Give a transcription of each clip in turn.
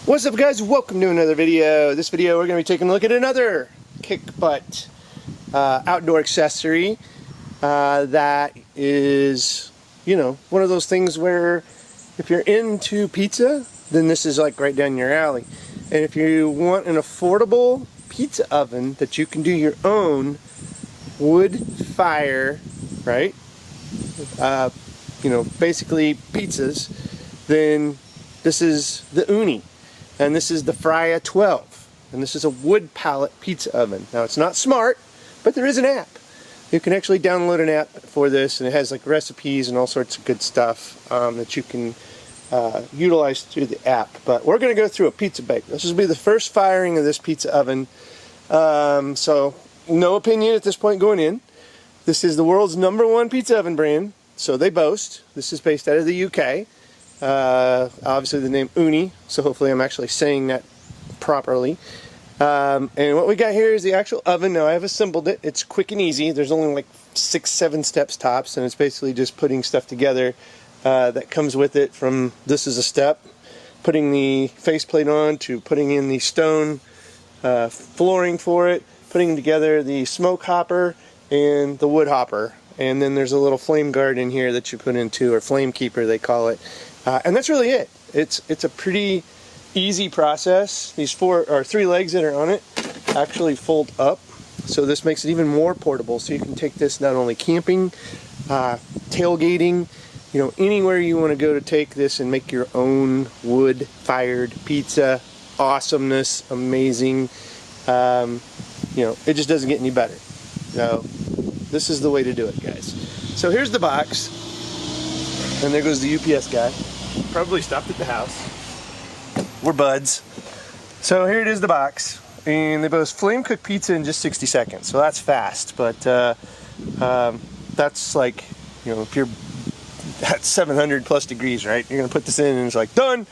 What's up guys, welcome to another video. This video we're going to be taking a look at another kick butt outdoor accessory that is, you know, one of those things where if you're into pizza, then this is like right down your alley. And if you want an affordable pizza oven that you can do your own wood fire, right? You know, basically pizzas, then this is the OONI. And this is the Frya 12. And this is a wood pallet pizza oven. Now it's not smart, but there is an app. You can actually download an app for this, and it has like recipes and all sorts of good stuff that you can utilize through the app. But we're going to go through a pizza bake. This will be the first firing of this pizza oven. So no opinion at this point going in. This is the world's #1 pizza oven brand, so they boast. This is based out of the UK. Obviously the name OONI, so hopefully I'm actually saying that properly. And what we got here is the actual oven. Now I have assembled it. It's quick and easy. There's only like 6-7 steps tops, and it's basically just putting stuff together that comes with it. From this is a step, putting the faceplate on, to putting in the stone flooring for it, putting together the smoke hopper and the wood hopper. And then there's a little flame guard in here that you put into, or flame keeper they call it. And that's really it. It's a pretty easy process. These 3 legs that are on it actually fold up, so this makes it even more portable. So you can take this not only camping, tailgating, you know, anywhere you want to go to take this and make your own wood-fired pizza. Awesomeness, amazing. You know, it just doesn't get any better. So this is the way to do it, guys. So here's the box, and there goes the UPS guy. Probably stopped at the house. We're buds. So here it is, the box, and they boast flame cooked pizza in just 60 seconds. So that's fast, but that's like, you know, if you're at 700 plus degrees, right? You're gonna put this in and it's like done.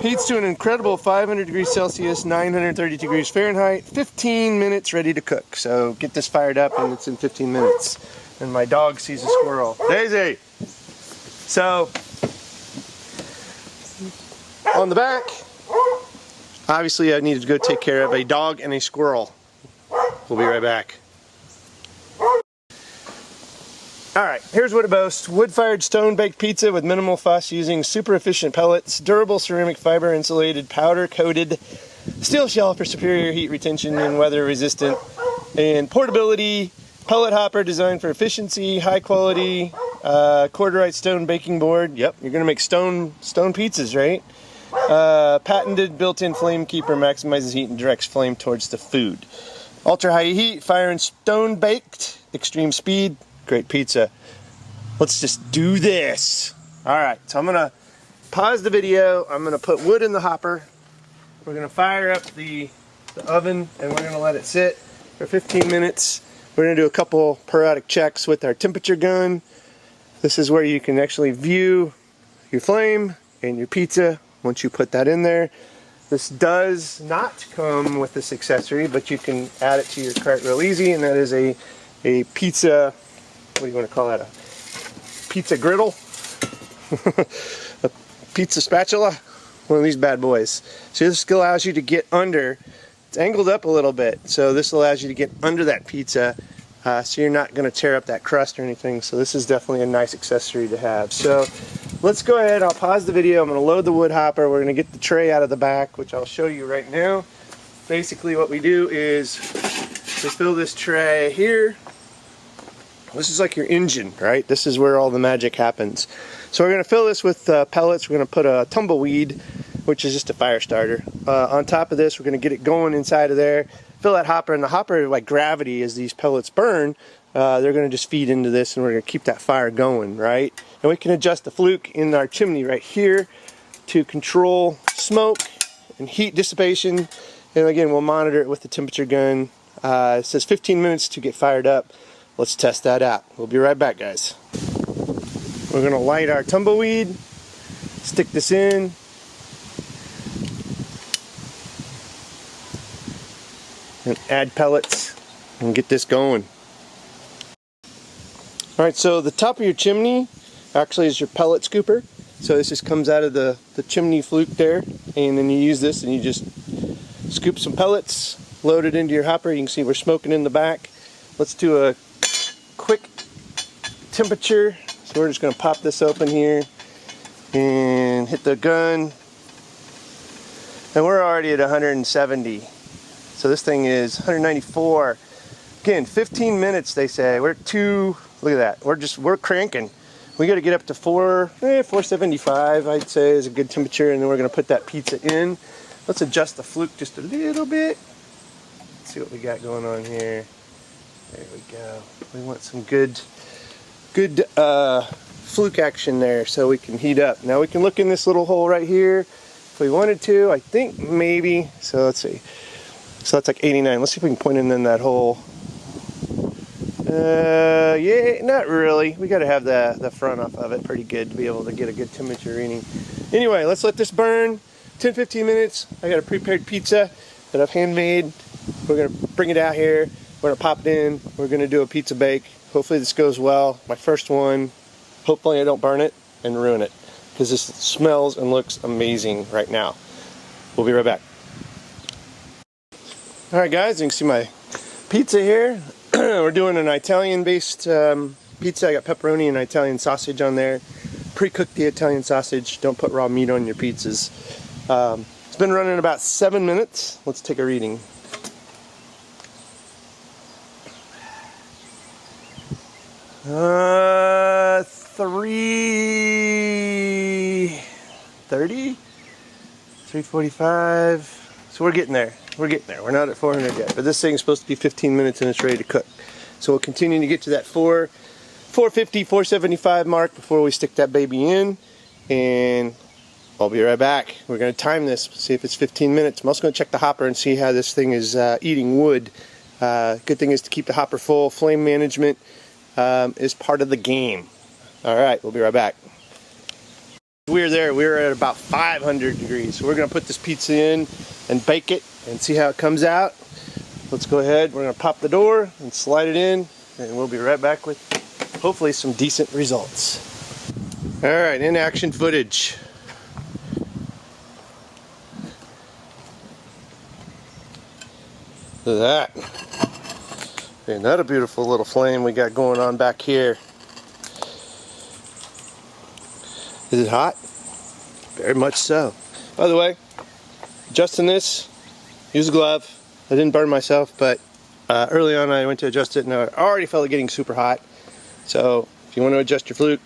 Heats to an incredible 500 degrees Celsius, 930 degrees Fahrenheit, 15 minutes ready to cook. So get this fired up and it's in 15 minutes. And my dog sees a squirrel. Daisy! So, on the back, obviously I needed to go take care of a dog and a squirrel. We'll be right back. Alright, here's what it boasts. Wood-fired stone-baked pizza with minimal fuss using super efficient pellets, durable ceramic fiber insulated, powder-coated steel shell for superior heat retention and weather resistant, and portability, pellet hopper designed for efficiency, high quality, corduroy stone baking board. Yep, you're going to make stone pizzas, right? Patented built-in flame keeper maximizes heat and directs flame towards the food. Ultra high heat, fire and stone baked, extreme speed, great pizza. Let's just do this. Alright, so I'm going to pause the video. I'm going to put wood in the hopper. We're going to fire up the oven, and we're going to let it sit for 15 minutes. We're going to do a couple periodic checks with our temperature gun. This is where you can actually view your flame and your pizza once you put that in there. This does not come with this accessory, but you can add it to your cart real easy, and that is a pizza, what do you want to call that, a pizza griddle? A pizza spatula? One of these bad boys. So this allows you to get under. It's angled up a little bit, so this allows you to get under that pizza, so you're not going to tear up that crust or anything. So this is definitely a nice accessory to have. So let's go ahead, I'll pause the video, I'm going to load the wood hopper, we're going to get the tray out of the back, which I'll show you right now. Basically what we do is we fill this tray here. This is like your engine, right? This is where all the magic happens. So we're going to fill this with pellets. We're going to put a tumbleweed, which is just a fire starter. On top of this, we're going to get it going inside of there. Fill that hopper, and the hopper, like gravity, as these pellets burn, they're going to just feed into this, and we're going to keep that fire going, right? And we can adjust the fluke in our chimney right here to control smoke and heat dissipation. And again, we'll monitor it with the temperature gun. It says 15 minutes to get fired up. Let's test that out. We'll be right back, guys. We're going to light our tumbleweed, stick this in, and add pellets and get this going. Alright, so the top of your chimney actually is your pellet scooper. So this just comes out of the chimney fluke there, and then you use this and you just scoop some pellets, load it into your hopper. You can see we're smoking in the back. Let's do a quick temperature. So we're just going to pop this open here and hit the gun. And we're already at 170. So this thing is 194. Again, 15 minutes they say. We're at 2, look at that. We're cranking. We got to get up to 475 I'd say is a good temperature, and then we're going to put that pizza in. Let's adjust the fluke just a little bit. Let's see what we got going on here. There we go. We want some good fluke action there so we can heat up. Now we can look in this little hole right here if we wanted to. I think maybe. So let's see. So that's like 89. Let's see if we can point in that hole. Yeah, not really. We got to have the front off of it pretty good to be able to get a good temperature reading. Anyway, let's let this burn 10-15 minutes. I got a prepared pizza that I've handmade. We're going to bring it out here. We're going to pop it in. We're going to do a pizza bake. Hopefully this goes well. My first one. Hopefully I don't burn it and ruin it, because this smells and looks amazing right now. We'll be right back. Alright guys, you can see my pizza here. We're doing an Italian-based pizza. I got pepperoni and Italian sausage on there. Pre-cook the Italian sausage. Don't put raw meat on your pizzas. It's been running about 7 minutes. Let's take a reading. Uh, 3:30, 3:45. So we're getting there. We're getting there. We're not at 400 yet, but this thing's supposed to be 15 minutes and it's ready to cook. So we'll continue to get to that 450, 475 mark before we stick that baby in, and I'll be right back. We're going to time this, see if it's 15 minutes. I'm also going to check the hopper and see how this thing is eating wood. Good thing is to keep the hopper full. Flame management is part of the game. Alright, we'll be right back. We're there. We're at about 500 degrees. So we're going to put this pizza in and bake it and see how it comes out. Let's go ahead. We're going to pop the door and slide it in, and we'll be right back with hopefully some decent results. Alright, in action footage. Look at that. Isn't that a beautiful little flame we got going on back here? Is it hot? Very much so. By the way, adjusting this, use a glove. I didn't burn myself, but early on I went to adjust it and I already felt it getting super hot. So if you want to adjust your fluke,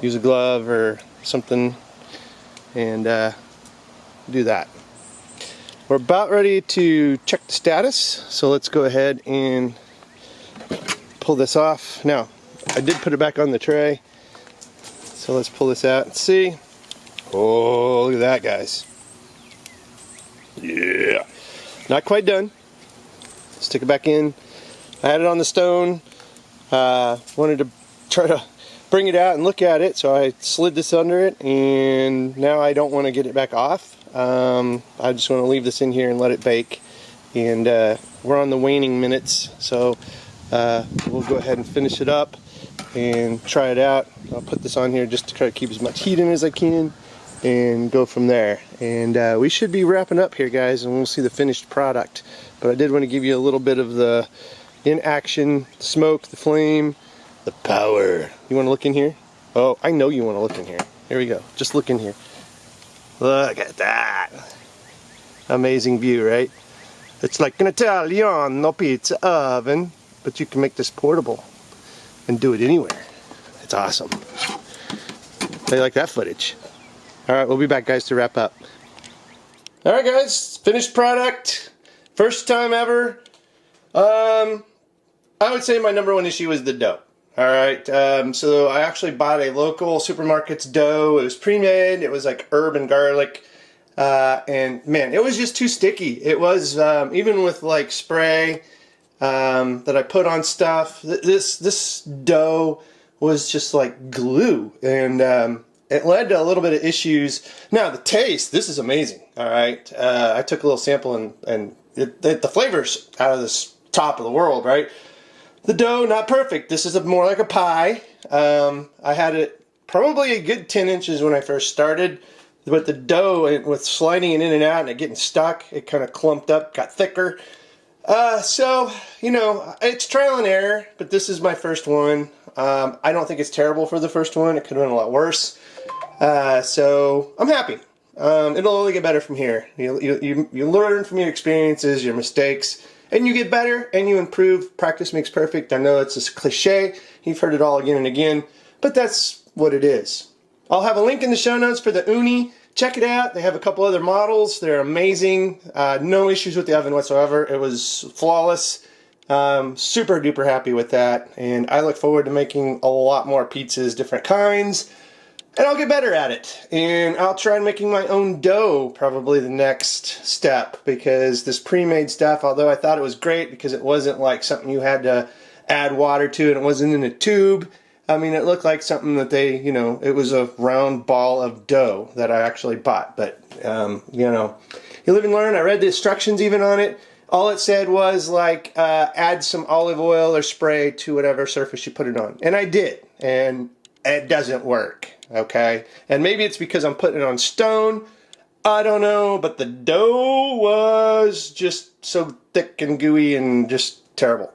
use a glove or something and do that. We're about ready to check the status, so let's go ahead and pull this off. Now, I did put it back on the tray, so let's pull this out and see. Oh, look at that, guys. Yeah. Not quite done. Stick it back in. I had it on the stone. Wanted to try to bring it out and look at it, so I slid this under it, and now I don't want to get it back off. I just want to leave this in here and let it bake, and we're on the waning minutes, so we'll go ahead and finish it up and try it out. I'll put this on here just to try to keep as much heat in as I can and go from there. And we should be wrapping up here, guys, and we'll see the finished product. But I did want to give you a little bit of the in action, the smoke, the flame, the power. You want to look in here? Oh, I know you want to look in here. Here we go. Just look in here. Look at that. Amazing view, right? It's like an Italiano pizza oven, but you can make this portable and do it anywhere. It's awesome. How you like that footage? Alright, we'll be back, guys, to wrap up. Alright, guys, finished product. First time ever. I would say my number one issue was the dough. Alright, so I actually bought a local supermarket's dough. It was pre-made. It was like herb and garlic. And man, it was just too sticky. It was, even with like spray that I put on stuff, this dough was just like glue. And it led to a little bit of issues. Now, the taste, this is amazing. Alright, I took a little sample and the flavor's out of this top of the world, right? The dough, not perfect. This is more like a pie. I had it probably a good 10 inches when I first started. But the dough, with sliding it in and out and it getting stuck, it kind of clumped up, got thicker. So, you know, it's trial and error, but this is my first one. I don't think it's terrible for the first one. It could have been a lot worse. So I'm happy. It'll only get better from here. You learn from your experiences, your mistakes, and you get better and you improve. Practice makes perfect. I know it's a cliche. You've heard it all again and again, but that's what it is. I'll have a link in the show notes for the OONI. Check it out. They have a couple other models. They're amazing. No issues with the oven whatsoever. It was flawless. Super duper happy with that. And I look forward to making a lot more pizzas, different kinds. And I'll get better at it. And I'll try making my own dough, probably the next step. Because this pre-made stuff, although I thought it was great because it wasn't like something you had to add water to and it wasn't in a tube. I mean, it looked like something that they, you know, it was a round ball of dough that I actually bought. But, you know, you live and learn. I read the instructions even on it. All it said was, like, add some olive oil or spray to whatever surface you put it on. And I did. And it doesn't work, okay? And maybe it's because I'm putting it on stone. I don't know. But the dough was just so thick and gooey and just terrible.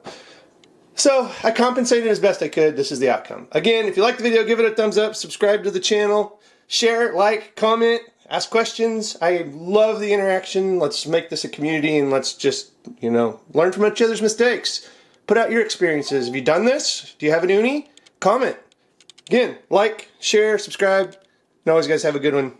So, I compensated as best I could. This is the outcome. Again, if you like the video, give it a thumbs up, subscribe to the channel, share, like, comment, ask questions. I love the interaction. Let's make this a community and let's just, you know, learn from each other's mistakes. Put out your experiences. Have you done this? Do you have an OONI? Comment. Again, like, share, subscribe. And always, guys, have a good one.